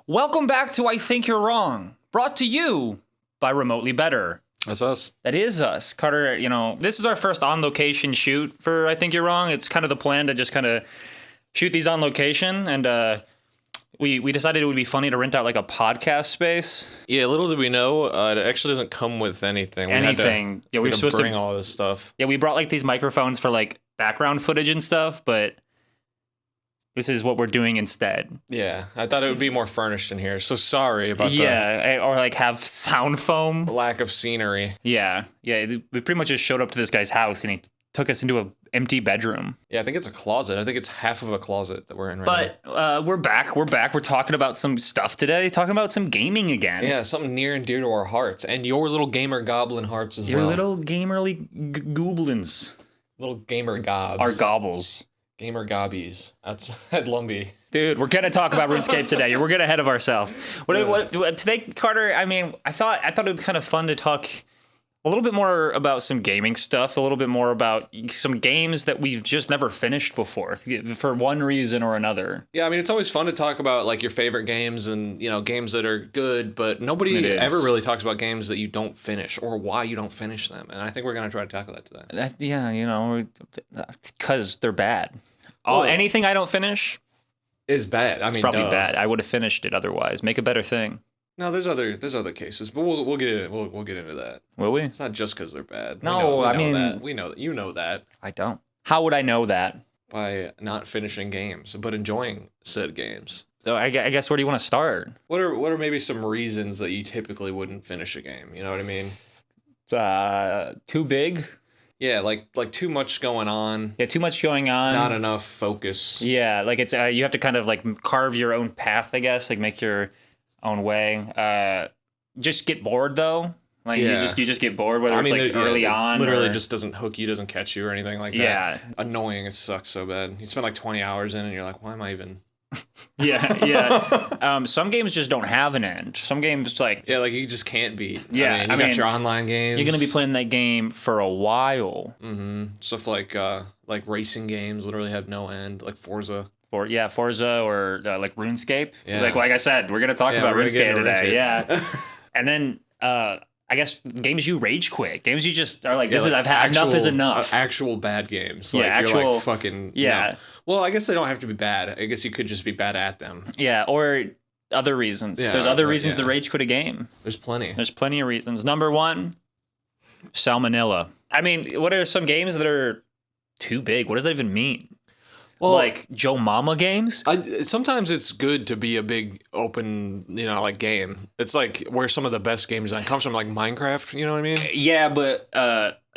Welcome back to I Think You're Wrong, brought to you by Remotely Better. That's us. That is us. Carter, this is our first on-location shoot for I Think You're Wrong. It's kind of the plan to just kind of shoot these on location, and we decided it would be funny to rent out like a podcast space. Yeah, little did we know, it actually doesn't come with anything. We were supposed to bring all this stuff. Yeah, we brought like these microphones for like background footage and stuff, but this is what we're doing instead. Yeah, I thought it would be more furnished in here, so sorry about or like have sound foam. the lack of scenery. Yeah. We pretty much just showed up to this guy's house and he took us into an empty bedroom. Yeah, I think it's a closet. I think it's half of a closet that we're in right now. But we're back. We're talking about some stuff today. Talking about some gaming again. Yeah, something near and dear to our hearts. And your little gamer goblin hearts as well. Your little gamerly goblins. Little gamer gobs. Our gobbles. Gamer gobbies. That's at Lumbee. Dude, we're going to talk about RuneScape today. We're getting ahead of ourselves. What today, Carter, I mean, I thought it would be kind of fun to talk a little bit more about some gaming stuff, a little bit more about some games that we've just never finished before for one reason or another. Yeah, I mean, it's always fun to talk about like your favorite games and, games that are good, but nobody ever really talks about games that you don't finish or why you don't finish them. And I think we're going to try to tackle that today. Because they're bad. Anything I don't finish is bad. It's probably bad. I would have finished it otherwise. Make a better thing. No, there's other cases, but we'll get into that. Will we? It's not just because they're bad. No, we know that. We know that. You know that. I don't. How would I know that? By not finishing games, but enjoying said games. So I guess where do you want to start? What are maybe some reasons that you typically wouldn't finish a game? You know what I mean? Too big. Yeah, like too much going on. Yeah, too much going on. Not enough focus. Yeah, like it's you have to kind of like carve your own path, I guess, like make your own way. Just get bored though. Like you just get bored, whether it's like early on. Literally just doesn't hook you, doesn't catch you or anything like that. Yeah. Annoying, it sucks so bad. You spend like 20 hours in and you're like, why am I even... Some games just don't have an end. Some games like you just can't beat. Yeah, you got your online games. You're gonna be playing that game for a while. Mm-hmm. Stuff like racing games literally have no end, like Forza. Forza or like RuneScape. Yeah. Like I said, we're gonna talk about RuneScape today. RuneScape. Yeah, and then I guess games you rage quit. Games you just are like, I've had enough is enough. Actual bad games. Yeah, like, you're like fucking. Yeah. No. Well, I guess they don't have to be bad. I guess you could just be bad at them. Yeah, or other reasons. Yeah, There's other reasons to rage quit a game. There's plenty. There's plenty of reasons. Number one, salmonella. I mean, what are some games that are too big? What does that even mean? Well, like Joe Mama games? Sometimes it's good to be a big open, game. It's like where some of the best games comes from, like Minecraft, you know what I mean? Yeah, but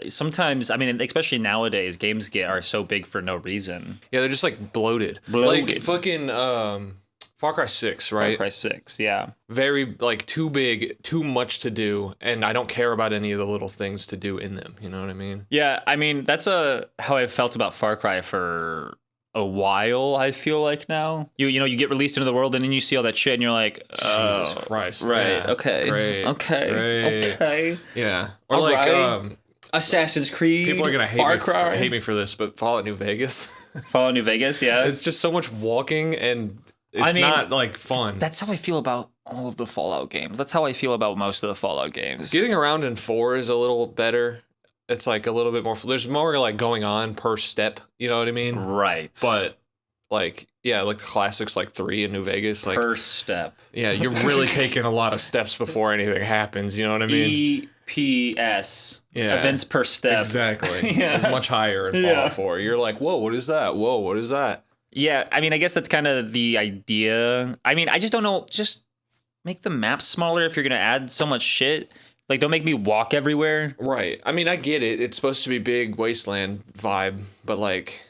sometimes, I mean, especially nowadays, games are so big for no reason. Yeah, they're just like bloated. Like fucking Far Cry 6, right? Far Cry 6, yeah. Very, too big, too much to do, and I don't care about any of the little things to do in them, you know what I mean? Yeah, I mean, that's how I felt about Far Cry for a while, I feel like now. You get released into the world and then you see all that shit and you're like, Jesus Christ. Right, yeah, okay. Great, Okay. Yeah. Or all like right. Assassin's Creed. People are gonna hate me for this, but Fallout New Vegas. Fallout New Vegas, yeah. It's just so much walking and it's not like fun. That's how I feel about all of the Fallout games. That's how I feel about most of the Fallout games. Getting around in 4 is a little better. It's like a little bit more. There's more like going on per step. You know what I mean? Right. But like the classics like 3 in New Vegas. Like per step. Yeah, you're really taking a lot of steps before anything happens. You know what I mean? EPS. Yeah. Events per step. Exactly. Yeah. It's much higher in Fallout 4. You're like, whoa, what is that? Whoa, what is that? Yeah, I mean, I guess that's kind of the idea. I mean, I just don't know. Just make the map smaller if you're gonna add so much shit. Like, don't make me walk everywhere. Right. I mean, I get it. It's supposed to be big wasteland vibe, but like,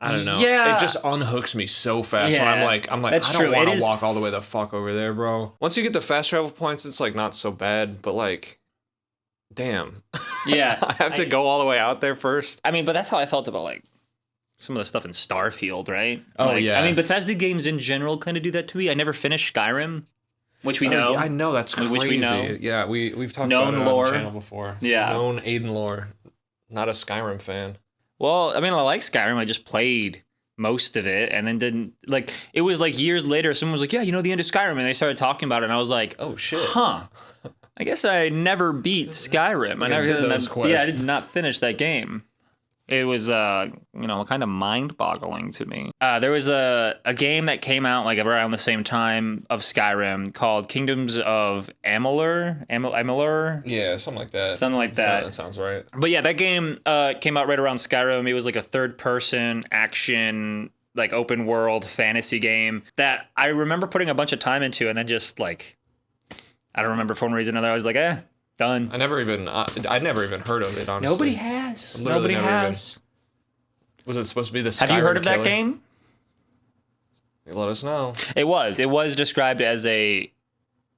I don't know. Yeah. It just unhooks me so fast when I'm like, that's I don't want to walk all the way the fuck over there, bro. Once you get the fast travel points, it's like not so bad, but like, damn. Yeah. I have to go all the way out there first. I mean, but that's how I felt about like some of the stuff in Starfield, right? Oh, yeah. I mean, Bethesda games in general kind of do that to me. I never finished Skyrim. Which we know. Yeah, I know, that's crazy. Which we know. Yeah, we've talked Known about it lore. on the channel before. Yeah. Known Aidan lore. Not a Skyrim fan. Well, I mean, I like Skyrim. I just played most of it, and then didn't like. It was like years later, someone was like, "Yeah, you know the end of Skyrim," and they started talking about it, and I was like, "Oh shit, huh." I guess I never beat Skyrim. I did not finish that game. It was, kind of mind-boggling to me. There was a game that came out like around the same time of Skyrim called Kingdoms of Amalur. Yeah, something like that. That sounds right. But yeah, that game came out right around Skyrim. It was like a third-person action, like open world fantasy game that I remember putting a bunch of time into, and then just like, I don't remember for one reason or another. I was like, done. I'd never even heard of it, honestly. Nobody has. Nobody has. Was it supposed to be the Skyrim Have you heard of killer? that game? Let us know. It was described as a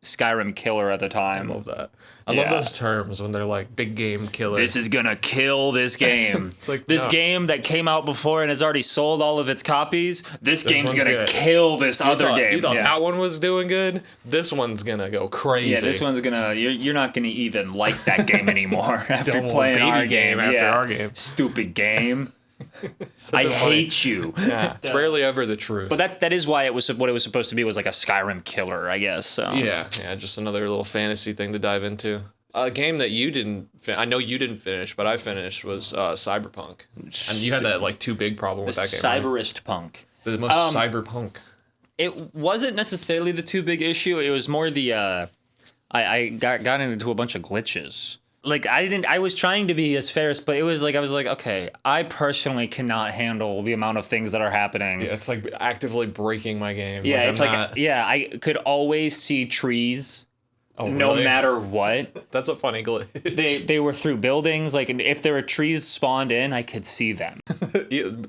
Skyrim killer at the time. I love that. I love those terms when they're like big game killer. This is gonna kill this game. It's like this game that came out before and has already sold all of its copies. This game's gonna kill this other game. You thought that one was doing good? This one's gonna go crazy. Yeah, this one's gonna. You're not gonna even like that game anymore after playing our game. After our game. Stupid game. I hate you. Yeah, it's rarely ever the truth. But that is why it was what it was supposed to be, was like a Skyrim killer, I guess. So. Yeah, just another little fantasy thing to dive into. A game that you didn't, I know you didn't finish, but I finished was Cyberpunk. And you had that like too big problem with that game. Cyberist punk. The most cyberpunk. It wasn't necessarily the too big issue. It was more the I got into a bunch of glitches. Like I was trying to be as fair, but it was like I was like, okay, I personally cannot handle the amount of things that are happening. Yeah, it's like actively breaking my game. Yeah, I could always see trees. Oh, really? No matter what. That's a funny glitch. They were through buildings, like, and if there were trees spawned in, I could see them.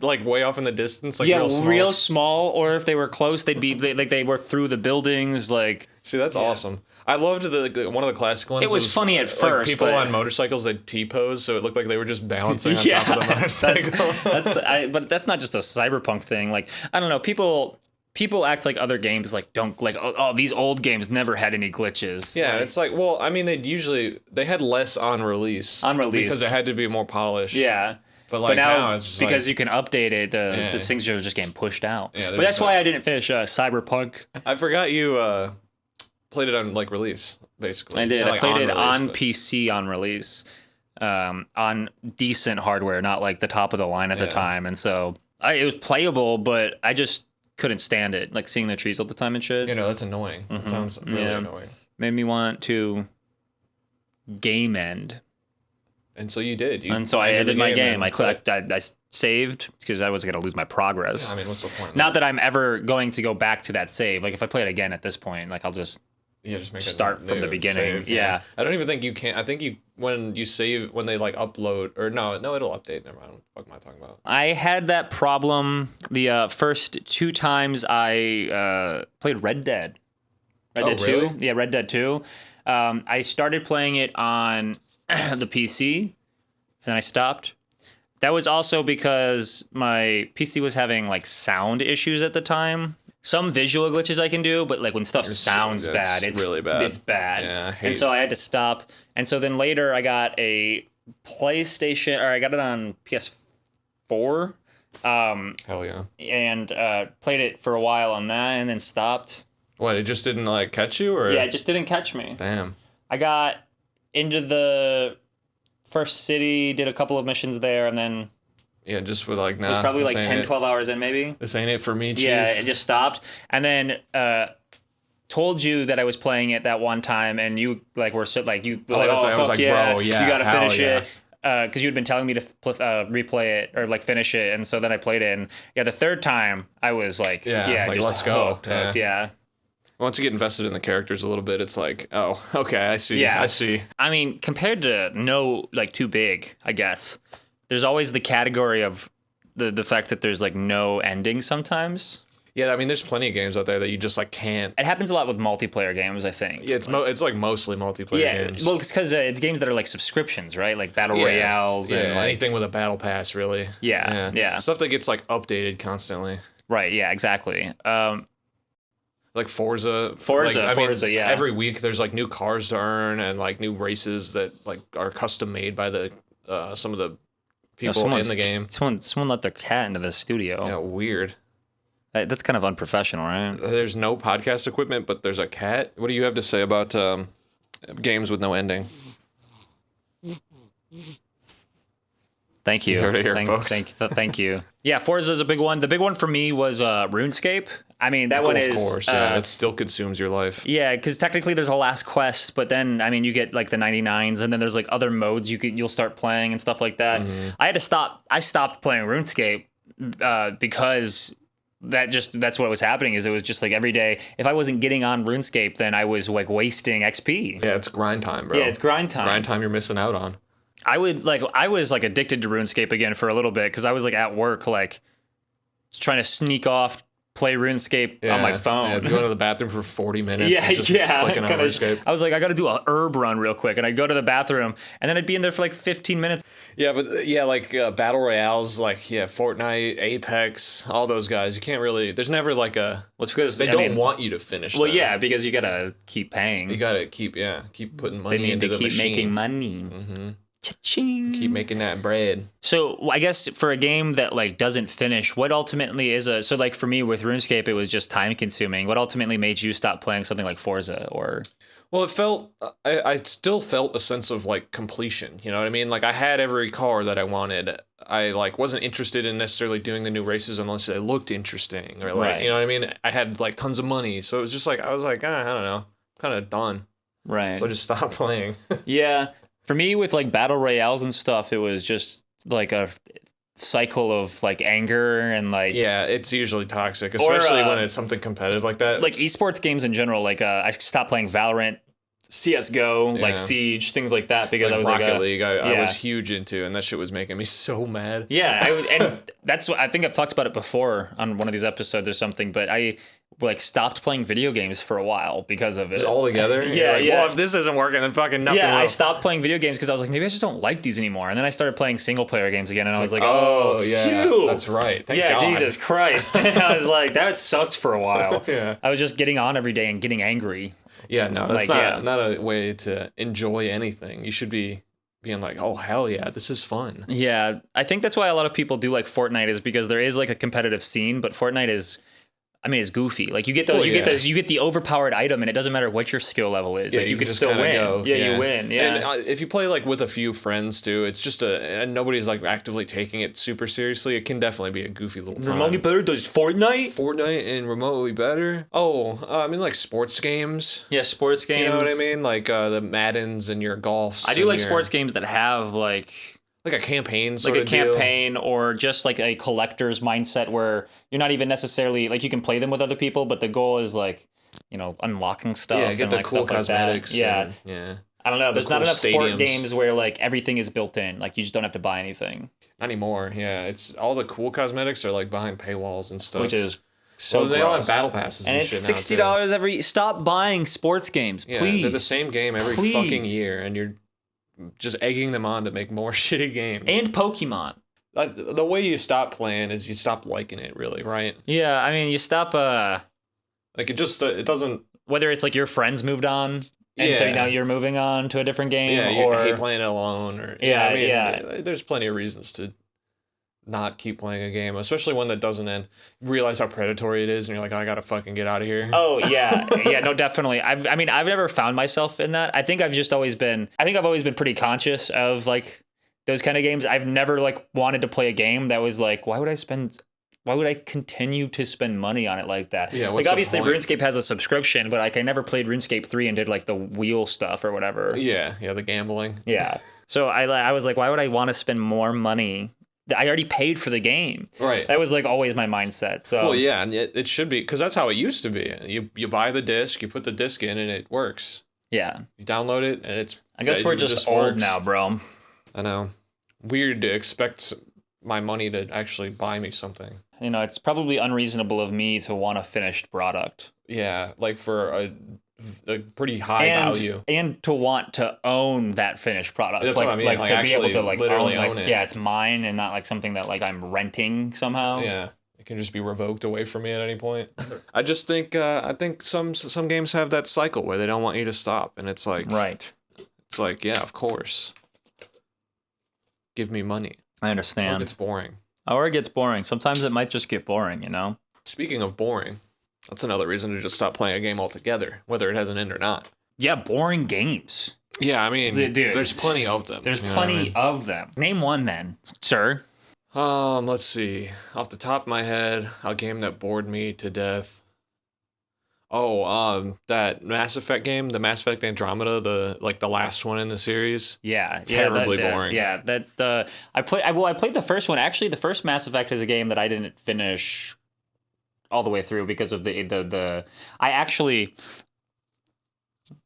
Like way off in the distance, like real small, or if they were close, they'd be like they were through the buildings, like. See, that's awesome. I loved one of the classic ones. It was funny at first. People on motorcycles that T-pose, so it looked like they were just balancing on top of the motorcycle. But that's not just a cyberpunk thing. Like, I don't know, people act like other games like don't like these old games never had any glitches. Yeah, it's like, well, I mean, they had less on release because it had to be more polished. Yeah. But now it's just because you can update it, the things are just getting pushed out. Yeah, but that's why I didn't finish Cyberpunk. I forgot you played it on like release, basically. I did. I played it on PC on release, on decent hardware, not like the top of the line at the time, and so it was playable, but I just couldn't stand it, like seeing the trees all the time and shit. That's annoying. It sounds really annoying. Made me want to game end. And so you did. And so I ended my game. I saved because I was going to lose my progress. Yeah, I mean, what's the point? Not that I'm ever going to go back to that save. Like if I play it again at this point, like I'll just start from the beginning. Save, I don't even think you can. I think when you save, when they like upload, or no, it'll update. Never mind. What am I talking about? I had that problem the first 2 times I played Red Dead. Red Dead 2. Really? Yeah, Red Dead 2. I started playing it on the PC, and then I stopped. That was also because my PC was having like sound issues at the time. Some visual glitches I can do, but like when stuff sounds bad, it's really bad. It's bad. Yeah, and so I had to stop. And so then later I got a PlayStation, or I got it on PS4. Hell yeah. And played it for a while on that, and then stopped. What, it just didn't like catch you, or? Yeah, it just didn't catch me. Damn. I got into the first city, did a couple of missions there, and then just with like, nah, it was probably like 10, 12 hours in maybe. This ain't it for me, Chief. Yeah, it just stopped. And then told you that I was playing it that one time, and you like were so like, you were like, I was like, bro, you gotta finish it. Because you'd been telling me to replay it or like finish it, and so then I played it, and the third time I was like, like, just let's go. Hooked. Yeah. Once you get invested in the characters a little bit, it's like, oh, okay, I see. Yeah. I see. I mean, compared to no, like, too big, I guess, there's always the category of the fact that there's, like, no ending sometimes. Yeah, I mean, there's plenty of games out there that you just, like, can't. It happens a lot with multiplayer games, I think. Yeah, it's like mostly multiplayer games. Well, it's because it's games that are, like, subscriptions, right? Like, battle royales. And, like, anything with a battle pass, really. Yeah. Stuff that gets, like, updated constantly. Right, yeah, exactly. Like Forza, yeah. Every week there's like new cars to earn and like new races that like are custom made by the some of the people in the game. Someone let their cat into the studio. Yeah, weird. That's kind of unprofessional, right? There's no podcast equipment, but there's a cat. What do you have to say about games with no ending? Thank you. You heard it here, folks. Thank you. Yeah, Forza is a big one. The big one for me was RuneScape. I mean, that one is... Of course, yeah. It still consumes your life. Yeah, because technically there's a last quest, but then, I mean, you get like the 99s, and then there's like other modes you'll start playing and stuff like that. Mm-hmm. I stopped playing RuneScape because... that's what was happening. Is it was just like every day, if I wasn't getting on RuneScape, then I was like wasting XP. Yeah, it's grind time, bro. Yeah, it's grind time. Grind time you're missing out on. I was like addicted to RuneScape again for a little bit because I was like at work, like trying to sneak off, play RuneScape on my phone. Yeah, going to the bathroom for 40 minutes. Clicking on RuneScape. I was like, I got to do a herb run real quick, and I'd go to the bathroom, and then I'd be in there for like 15 minutes. Yeah, but like battle royales, like Fortnite, Apex, all those guys. You can't really. There's never like a. Well, it's because they don't want you to finish. Well, them. Yeah, because you gotta keep paying. You gotta keep putting money into the machine. They need to keep making money. Mm-hmm. Cha-ching. Keep making that bread. So I guess for a game that like doesn't finish, what ultimately is so like for me with RuneScape, it was just time consuming. What ultimately made you stop playing something like Forza or? Well, it felt, I still felt a sense of like completion. You know what I mean? Like I had every car that I wanted. I like wasn't interested in necessarily doing the new races unless they looked interesting or like, you know what I mean? I had like tons of money. So it was just like, I was like, I don't know, kind of done. Right. So I just stopped playing. Yeah. For me, with like battle royales and stuff, it was just like a cycle of like anger and like it's usually toxic, especially when it's something competitive like that. Like esports games in general. Like I stopped playing Valorant, CS:GO, like Siege, things like that because like I was Rocket like League. I was huge into, and that shit was making me so mad. Yeah, and that's what I think I've talked about it before on one of these episodes or something. But I like stopped playing video games for a while because of it. Just all together? Yeah, like, well, if this isn't working, then fucking nothing will. I stopped playing video games because I was like, maybe I just don't like these anymore. And then I started playing single player games again, and I was like, phew. That's right. Thank God. Jesus Christ. I was like, that sucked for a while. Yeah. I was just getting on every day and getting angry. Yeah, no, that's not a way to enjoy anything. You should be being like, oh, hell yeah, this is fun. Yeah, I think that's why a lot of people do like Fortnite is because there is like a competitive scene, but Fortnite is... I mean, it's goofy. Like you get those, you get the overpowered item, and it doesn't matter what your skill level is. Like, you can still win. You win. Yeah. And if you play like with a few friends too, it's just and nobody's like actively taking it super seriously. It can definitely be a goofy little time. Remotely better does Fortnite and remotely better. Oh, I mean like sports games. Yeah, sports games. You know what I mean? Like the Maddens and your golfs. I do like sports games that have like a campaign sort of campaign or just like a collector's mindset where you're not even necessarily like you can play them with other people, but the goal is like, you know, unlocking stuff. Yeah, get and the like cool stuff cosmetics. Like that. Yeah. I don't know. There's not enough sport games where like everything is built in. Like you just don't have to buy anything. Not anymore. Yeah. It's all the cool cosmetics are like behind paywalls and stuff. Which is so they all have battle passes and it's $60 every. Stop buying sports games, please. They're the same game every fucking year, and you're just egging them on to make more shitty games. And Pokemon. The way you stop playing is you stop liking it, really, right? Yeah, I mean, you stop... like, it just... it doesn't... Whether it's like your friends moved on, and so now you're moving on to a different game, or... hate playing it alone, or... There's plenty of reasons to not keep playing a game, especially one that doesn't end. Realize how predatory it is, and you're like, oh, I gotta fucking get out of here. Oh yeah, no, definitely. I've never found myself in that. I think I've always been pretty conscious of like those kind of games. I've never like wanted to play a game that was like, why would I continue to spend money on it like that? Yeah, like obviously RuneScape has a subscription, but like I never played RuneScape 3 and did like the wheel stuff or whatever. Yeah, the gambling. Yeah. So I was like, why would I want to spend more money? I already paid for the game. Right. That was like always my mindset. So well, yeah, and it should be because that's how it used to be. You buy the disc, you put the disc in, and it works. Yeah. You download it, and it's. I guess we're just old now, bro. I know. Weird to expect my money to actually buy me something. You know, it's probably unreasonable of me to want a finished product. Yeah, like for a pretty high value, and to want to own that finished product. That's what I mean. Like to be able to like literally own it. Yeah, it's mine and not like something that like I'm renting somehow. Yeah, it can just be revoked away from me at any point. I just think some games have that cycle where they don't want you to stop, and it's like right. It's like, yeah, of course. Give me money. I Or understand. it's boring. Or it gets boring. Sometimes it might just get boring, you know? Speaking of boring, that's another reason to just stop playing a game altogether, whether it has an end or not. Yeah, boring games. Yeah, I mean, Dude, there's plenty of them. There's you know what I plenty mean? of them. Name one then, sir. Let's see. Off the top of my head, a game that bored me to death. Oh, that Mass Effect game, the Mass Effect Andromeda, the last one in the series. Yeah, Terribly boring. Yeah, I played the first one. Actually, the first Mass Effect is a game that I didn't finish all the way through because of the I actually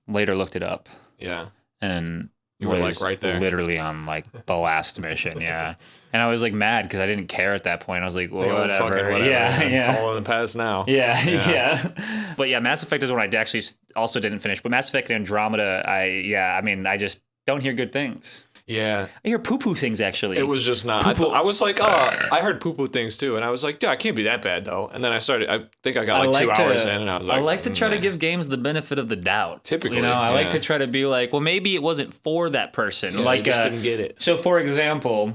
later looked it up Yeah. and You were, was like, right there. literally on like the last mission. Yeah, and I was like mad because I didn't care at that point. I was like, Like, oh, whatever. fucking whatever. Yeah, man. yeah. It's all in the past now. Yeah, Yeah. yeah. But yeah, Mass Effect is one I actually also didn't finish. But Mass Effect Andromeda, I just don't hear good things. Yeah. I hear poo-poo things, actually. It was just not. I was like, I heard poo-poo things too, and I was like, yeah, it can't be that bad though. And then I think I got like 2 hours in, and I was like, I like to try to give games the benefit of the doubt. Typically, you know, I like yeah. to try to be like, well, maybe it wasn't for that person. Yeah, like, you just didn't get it. So, for example,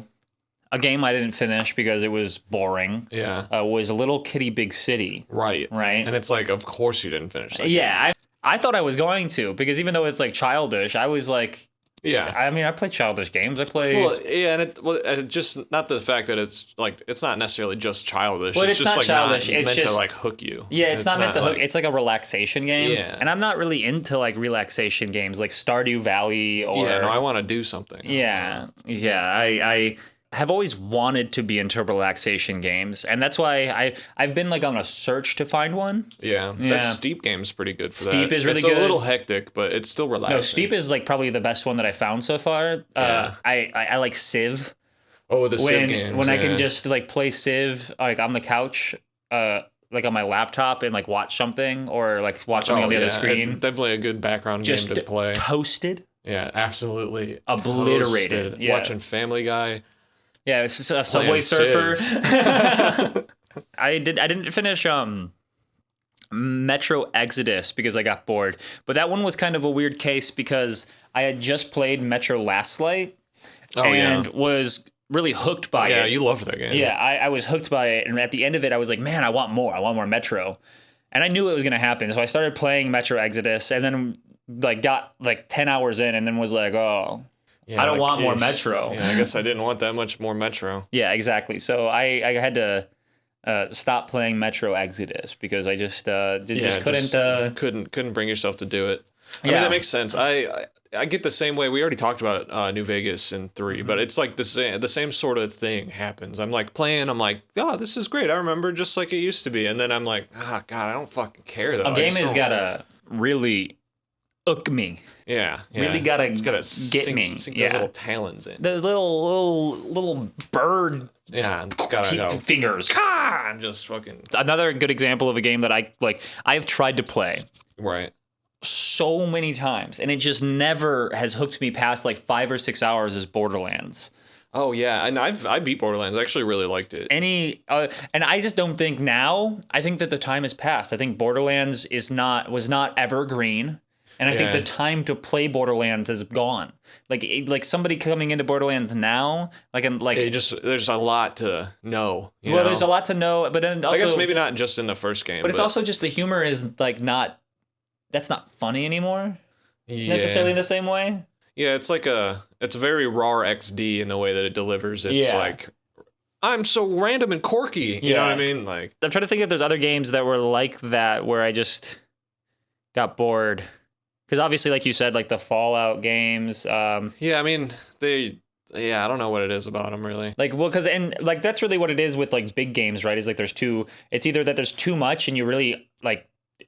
a game I didn't finish because it was boring. Yeah. Was Little Kitty Big City. Right. Right. And it's like, of course you didn't finish that. Yeah, I thought I was going to because even though it's like childish, I was like. Yeah. I mean, I play childish games. I play. Well, yeah, and it just not the fact that it's like it's not necessarily just childish. Well, it's it's just not like childish, not it's meant to just- like hook you. Yeah, it's not meant to hook. like- It's like a relaxation game. Yeah. And I'm not really into like relaxation games like Stardew Valley or. Yeah, no, I want to do something. Yeah. I have always wanted to be into relaxation games, and that's why I've been like on a search to find one. Yeah, Yeah. that Steep game's pretty good for that. Steep is really it's good. a little hectic, but it's still relaxing. No, Steep is like probably the best one that I found so far. Yeah. I like Civ. Oh, the Civ games. When I can yeah. just like play Civ like on the couch, like on my laptop and like watch something or like watch something on the other screen. Definitely a good background Just game to play. toasted. Yeah, absolutely. Obliterated. Toasted. Yeah. Watching Family Guy. Yeah, it's a Subway Civ. Surfer. I didn't finish Metro Exodus because I got bored. But that one was kind of a weird case because I had just played Metro Last Light and was really hooked by it. Yeah, you loved that game. Yeah, I was hooked by it, and at the end of it, I was like, man, I want more. I want more Metro. And I knew it was going to happen, so I started playing Metro Exodus, and then like got like 10 hours in, and then was like, oh, Yeah, I don't want more geez. Metro. Yeah, I guess I didn't want that much more Metro. Yeah, exactly. So I had to stop playing Metro Exodus because I just couldn't bring yourself to do it. I mean, Yeah. that makes sense. I get the same way. We already talked about New Vegas in 3, but it's like the same sort of thing happens. I'm like playing. I'm like, oh, this is great. I remember just like it used to be. And then I'm like, ah, God, I don't fucking care though. a game has gotta really hook me. Yeah. Really gotta it's gotta get me. sink Yeah. those little talons in. Those little bird Yeah, it's gotta go. fingers. Ah, just fucking Another good example of a game that I've tried to play right. so many times and it just never has hooked me past like 5 or 6 hours is Borderlands. Oh yeah, and I beat Borderlands. I actually really liked it. And I just don't think now. I think that the time has passed. I think Borderlands was not evergreen, and I think Yeah. the time to play Borderlands is gone. Like somebody coming into Borderlands now, There's a lot to know. you well, know? there's a lot to know, but then also I guess maybe not just in the first game, but it's also just the humor is like not. That's not funny anymore necessarily in the same way. Yeah, it's very raw XD in the way that it delivers. It's Yeah. like, I'm so random and quirky. You know what I mean? Like, I'm trying to think if there's other games that were like that where I just got bored. Because obviously, like you said, like the Fallout games. yeah, I mean, I don't know what it is about them really. That's really what it is with like big games, right? Is like it's either that there's too much and you really like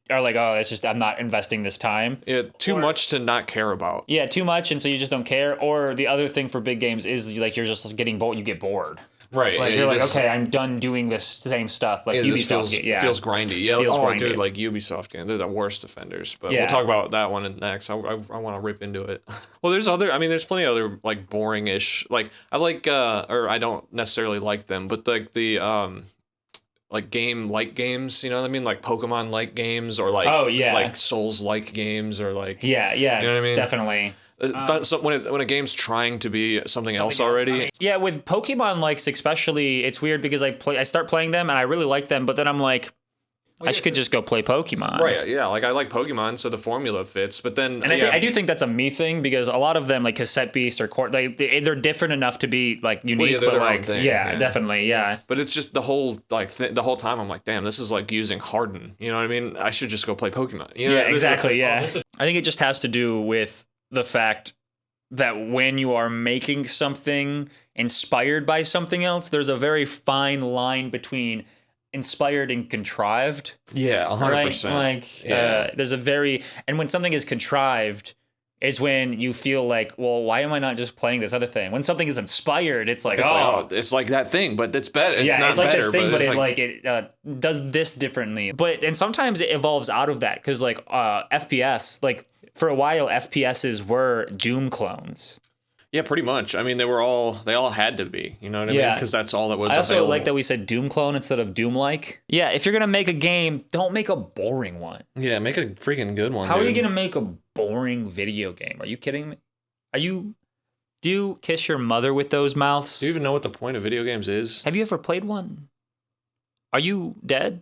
are like, oh, it's just I'm not investing this time. Yeah, too much to not care about. Yeah, too much, and so you just don't care. Or the other thing for big games is like you're just getting bored. You get bored. Right. Like you're like, okay, I'm done doing this same stuff. Like this Ubisoft, feels grindy. Yeah, Feels grindy. dude, like Ubisoft games, they're the worst offenders. But Yeah. we'll talk about that one next. I want to rip into it. Well, there's plenty of other like boring-ish. Like I like, or I don't necessarily like them, but like the like game-like games. You know what I mean? Like Pokemon-like games, or like like Souls-like games, or like yeah, You know what I mean? definitely. When a game's trying to be something else already. Yeah, with Pokemon likes especially, it's weird because I start playing them and I really like them, but then I'm like, I could just go play Pokemon. Right, yeah, like I like Pokemon, so the formula fits, but then... And I do think that's a me thing, because a lot of them, like Cassette Beast or they're different enough to be like unique, they're but their own like, thing, yeah, definitely, yeah. But it's just the whole time I'm like, damn, this is like using Harden, you know what I mean? I should just go play Pokemon. You know, yeah, exactly, yeah. I think it just has to do with the fact that when you are making something inspired by something else, there's a very fine line between inspired and contrived. Yeah, 100%. Right? Like, there's a and when something is contrived is when you feel like, well, why am I not just playing this other thing? When something is inspired, it's like, it's like that thing, but it's better. Yeah, it's like better, this thing, but it does this differently. And sometimes it evolves out of that, because like FPS, like for a while, FPSs were Doom clones. Yeah, pretty much. I mean, they all had to be, you know what I mean? Because that's all that was I also available. like that we said Doom clone instead of Doom-like. Yeah, if you're going to make a game, don't make a boring one. Yeah, make a freaking good one, How are you going to make a boring video game? Are you kidding me? Do you kiss your mother with those mouths? Do you even know what the point of video games is? Have you ever played one? Are you dead?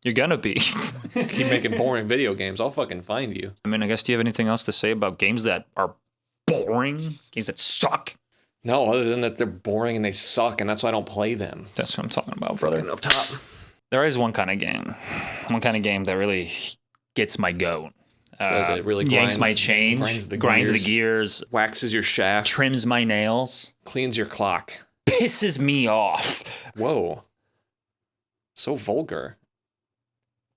You're gonna be. Keep making boring video games, I'll fucking find you. I mean, I guess, do you have anything else to say about games that are boring, games that suck? No, other than that they're boring and they suck, and that's why I don't play them. That's what I'm talking about, brother. Fucking up top. There is one kind of game that really gets my goat. Does it really yanks my chain, grinds the gears, waxes your shaft, trims my nails, cleans your clock, pisses me off. Whoa. So vulgar.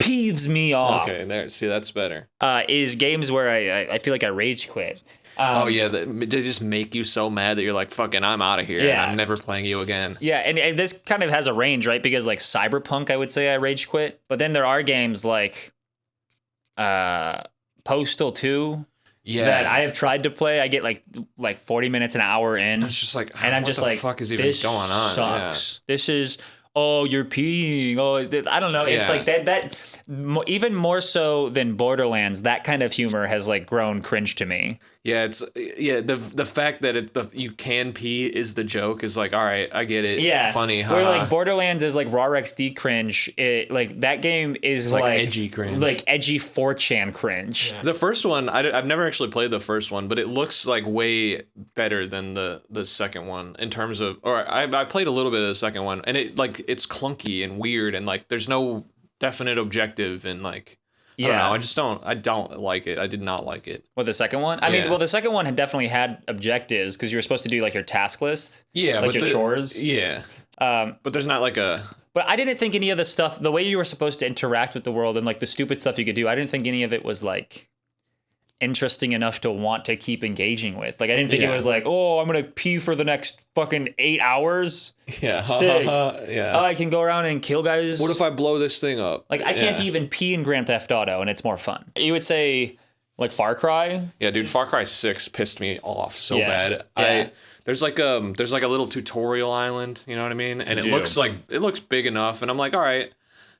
Peeves me off. Okay, there. See, that's better. Is games where I feel like I rage quit. They just make you so mad that you're like, fucking, I'm out of here. Yeah. And I'm never playing you again. Yeah, and this kind of has a range, right? Because like Cyberpunk, I would say I rage quit. But then there are games like Postal 2 that I have tried to play. I get like 40 minutes, an hour in. It's just like, and I'm just like, what the fuck is even this going on? Sucks. Yeah. This is, oh, you're peeing. Oh, I don't know. It's like that even more so than Borderlands, that kind of humor has like grown cringe to me. Yeah, the fact that you can pee is the joke is like, all right, I get it. Yeah, funny. Where like Borderlands is like raw XD cringe. Like that game is like edgy cringe, like edgy 4chan cringe. Yeah. The first one, I've never actually played the first one, but it looks like way better than the second one in terms of. Or I played a little bit of the second one, and it's clunky and weird, and like there's no definite objective, and like. Yeah, I don't like it. I did not like it. Well, the second one? I mean, the second one had definitely had objectives because you were supposed to do like your task list. Yeah. Like your chores. Yeah. But there's not like a... But I didn't think any of the stuff, the way you were supposed to interact with the world and like the stupid stuff you could do, I didn't think any of it was like interesting enough to want to keep engaging with. Like I didn't think it was like, oh, I'm going to pee for the next fucking 8 hours. Yeah. Sick. Yeah. Oh, I can go around and kill guys. What if I blow this thing up? Like I can't even pee in Grand Theft Auto and it's more fun. You would say like Far Cry? Yeah, dude, Far Cry 6 pissed me off so bad. Yeah. There's like a little tutorial island, you know what I mean? And it looks big enough, and I'm like, all right,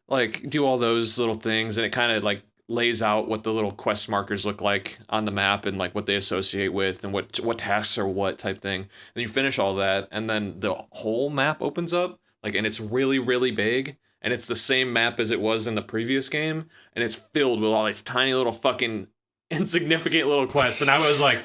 like do all those little things, and it kind of like lays out what the little quest markers look like on the map and like what they associate with and what tasks are what type thing. And you finish all that, and then the whole map opens up, like, and it's really, really big, and it's the same map as it was in the previous game, and it's filled with all these tiny little fucking insignificant little quests. And I was like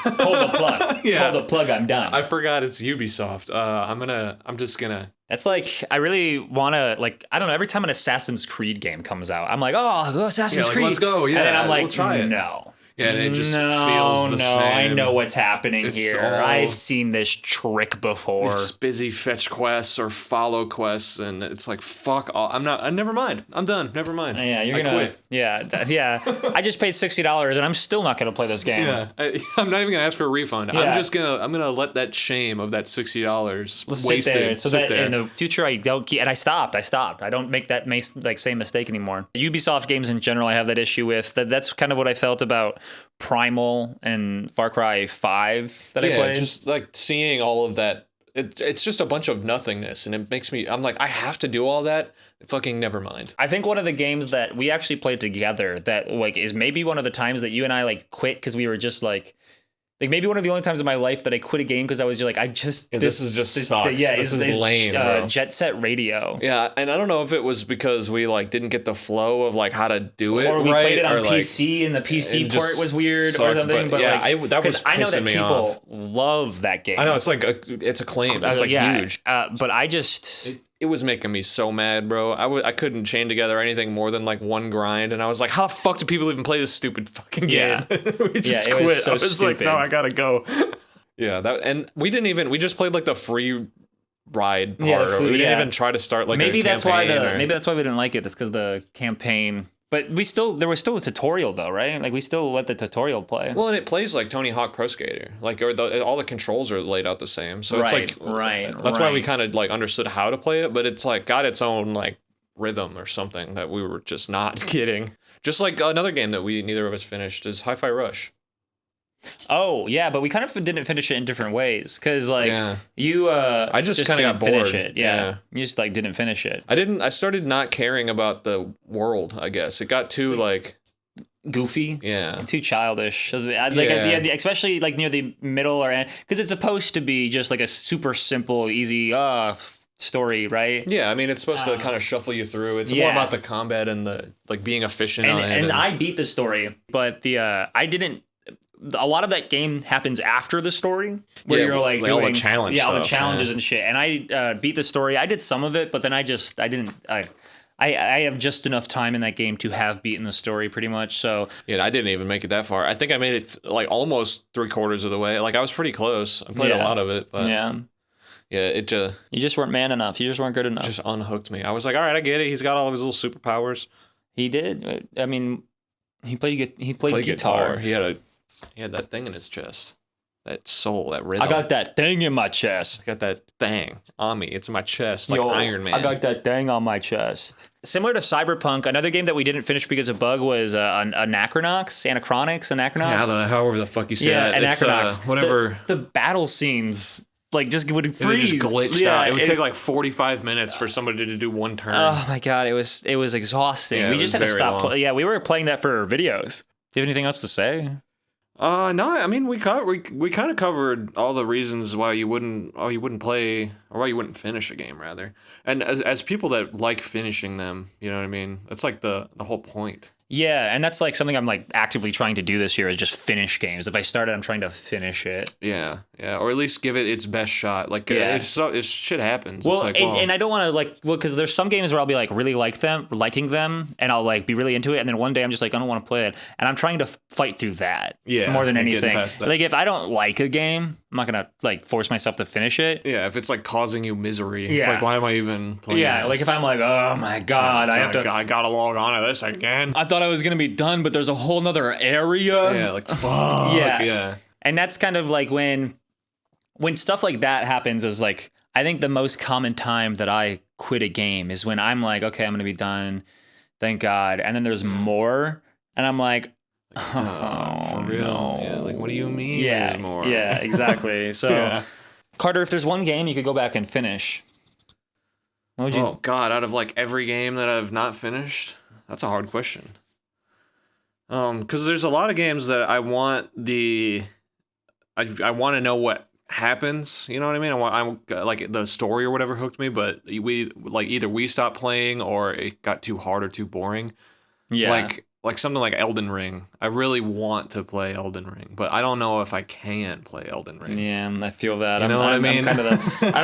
Pull the plug. Yeah. Pull the plug, I'm done. I forgot it's Ubisoft. I'm just gonna. That's like, I really want to, like, I don't know, every time an Assassin's Creed game comes out, I'm like, oh, Assassin's Creed. Let's go, yeah. And then I'm like, we'll try it. No. Yeah, and it just feels the same. I know what's happening here. I've seen this trick before. It's busy fetch quests or follow quests, and it's like, fuck all. Never mind. I'm done. Never mind. Yeah, I quit. Yeah. I just paid $60 and I'm still not going to play this game. Yeah, I'm not even going to ask for a refund. Yeah. I'm gonna let that shame of that $60 wasted sit there. In the future I don't keep, and I stopped. I don't make that same mistake anymore. Ubisoft games in general, I have that issue with. That's kind of what I felt about Primal and Far Cry 5 that I played. Just like seeing all of that it's just a bunch of nothingness, and it makes me. I'm like, I have to do all that. Fucking never mind. I think one of the games that we actually played together that like is maybe one of the times that you and I like quit because we were just like maybe one of the only times in my life that I quit a game because I was just like, this is just sucks. Yeah, this is lame, bro. Jet Set Radio. Yeah, and I don't know if it was because we like didn't get the flow of like how to do it, or we right, played it on or, PC and the PC port was weird sucked, or something. But yeah, like, that was I know that pissing me people off. love that game. I know it's like it's acclaimed. It's like huge. But I just. It was making me so mad, bro. I couldn't chain together anything more than like one grind, and I was like, how the fuck do people even play this stupid fucking game? We just quit. Was so I was stupid. like, no, I gotta go. Yeah, and we just played like the free ride part. We didn't even try to start like maybe a that's why campaign maybe that's why we didn't like it. It's because the campaign. But there was still a tutorial though, right? Like we still let the tutorial play. Well, and it plays like Tony Hawk Pro Skater, like all the controls are laid out the same. So it's like that's why we kind of like understood how to play it, but it's like got its own like rhythm or something that we were just not getting. Just like another game that neither of us finished is Hi-Fi Rush. Oh yeah, but we kind of didn't finish it in different ways because like you, I just kind of got bored. Finish it. Yeah, you just like didn't finish it. I started not caring about the world. I guess it got too like goofy. Yeah, too childish. Like at the end, especially like near the middle or end, because it's supposed to be just like a super simple, easy story, right? Yeah, I mean it's supposed to kind of shuffle you through. It's more about the combat and the like being efficient on it. And I beat the story, but I didn't. A lot of that game happens after the story, where you're like doing all the challenge all the challenges and shit. And I beat the story. I did some of it, but then I didn't. I have just enough time in that game to have beaten the story pretty much. So yeah, I didn't even make it that far. I think I made it like almost 3/4 of the way. Like I was pretty close. I played a lot of it, but it just you just weren't man enough. You just weren't good enough. Just unhooked me. I was like, all right, I get it. He's got all of his little superpowers. He did. I mean, he played guitar. He had that thing in his chest. That soul, that rhythm. I got that thing in my chest. I got that thing on me. It's in my chest, like Iron Man. I got that thing on my chest. Similar to Cyberpunk, another game that we didn't finish because of bug was Anachronox. Yeah, however the fuck you say that. Anachronox. Whatever. The battle scenes like just would freeze. It just glitched out. It would take like 45 minutes for somebody to do one turn. Oh my god, it was exhausting. Yeah, we just had to stop. Yeah, we were playing that for videos. Do you have anything else to say? No, I mean we kind of covered all the reasons why you wouldn't play or why you wouldn't finish a game rather. And as people that like finishing them, you know what I mean? That's like the whole point. Yeah, and that's like something I'm like actively trying to do this year is just finish games. If I start it, I'm trying to finish it. Yeah, or at least give it its best shot. Like if shit happens, well, it's like, and I don't want to because there's some games where I'll be like really liking them, and I'll like be really into it, and then one day I'm just like I don't want to play it, and I'm trying to fight through that. Yeah, more than anything. Like if I don't like a game, I'm not gonna like force myself to finish it. Yeah, if it's like causing you misery, it's like why am I even playing? Yeah, this? like if I'm like, oh my god, I gotta log on to this again. I thought I was gonna be done, but there's a whole nother area. Yeah, like fuck. Yeah. And that's kind of like when stuff like that happens is like I think the most common time that I quit a game is when I'm like, okay, I'm gonna be done. Thank God. And then there's more, and I'm like, for real? No. Yeah, like what do you mean? Yeah, there's more. Yeah, exactly. So, Carter, if there's one game you could go back and finish, what would you? Oh God, out of like every game that I've not finished, that's a hard question. Because there's a lot of games that I want I want to know what happens. You know what I mean? I like the story or whatever hooked me, but either we stopped playing or it got too hard or too boring. Yeah. Like something like Elden Ring. I really want to play Elden Ring, but I don't know if I can play Elden Ring. Yeah, I feel that. You know what I mean? I don't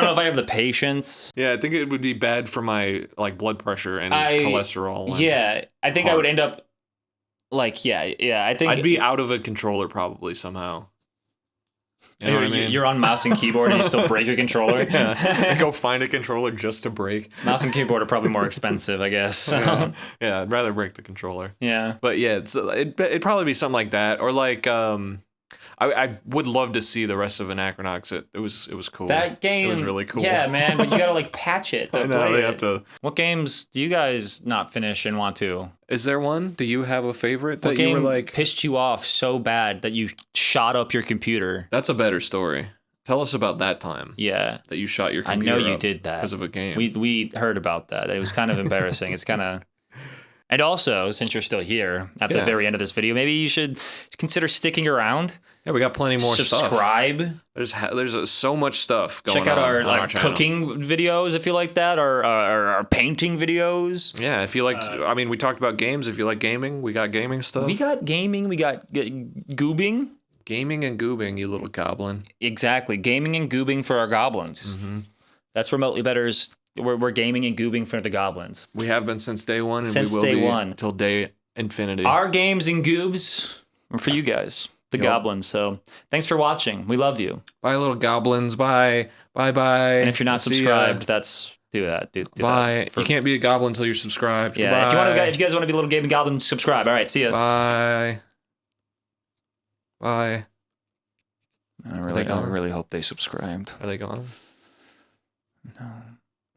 know if I have the patience. Yeah, I think it would be bad for my like blood pressure and cholesterol. I think I would end up like I think I'd be out of a controller probably somehow. You know what I mean? You're on mouse and keyboard and you still break a controller. I go find a controller just to break. Mouse and keyboard are probably more expensive, I guess. So. Yeah, I'd rather break the controller. Yeah. But yeah, it'd probably be something like that. Or like, I would love to see the rest of Anachronox. It was cool. That game. It was really cool. Yeah, man, but you gotta like patch it. I know, they have to. What games do you guys not finish and want to? Is there one? Do you have a favorite that you were like pissed you off so bad that you shot up your computer? That's a better story. Tell us about that time. Yeah. That you shot your I computer know you up did that. because of a game. We heard about that. It was kind of embarrassing. It's kind of... And also, since you're still here at the very end of this video, maybe you should consider sticking around. Yeah, we got plenty more stuff. Subscribe. There's so much stuff going on. Check out our our cooking videos if you like that, or our painting videos. Yeah, if you like, I mean, we talked about games. If you like gaming, we got gaming stuff. We got gaming. We got goobing. Gaming and goobing, you little goblin. Exactly, gaming and goobing for our goblins. Mm-hmm. That's Remotely Better's. We're gaming and goobing for the goblins. We have been since day one, and since we will day be one until day infinity. Our games and goobs are for you guys, the goblins. So thanks for watching. We love you. Bye, little goblins. Bye. Bye. And if you're not subscribed, do that. Do bye. That you can't be a goblin until you're subscribed. Yeah. Goodbye. If you guys want to be a little gaming goblin, subscribe. All right. See ya. Bye. Bye. I really hope they subscribed. Are they gone? No.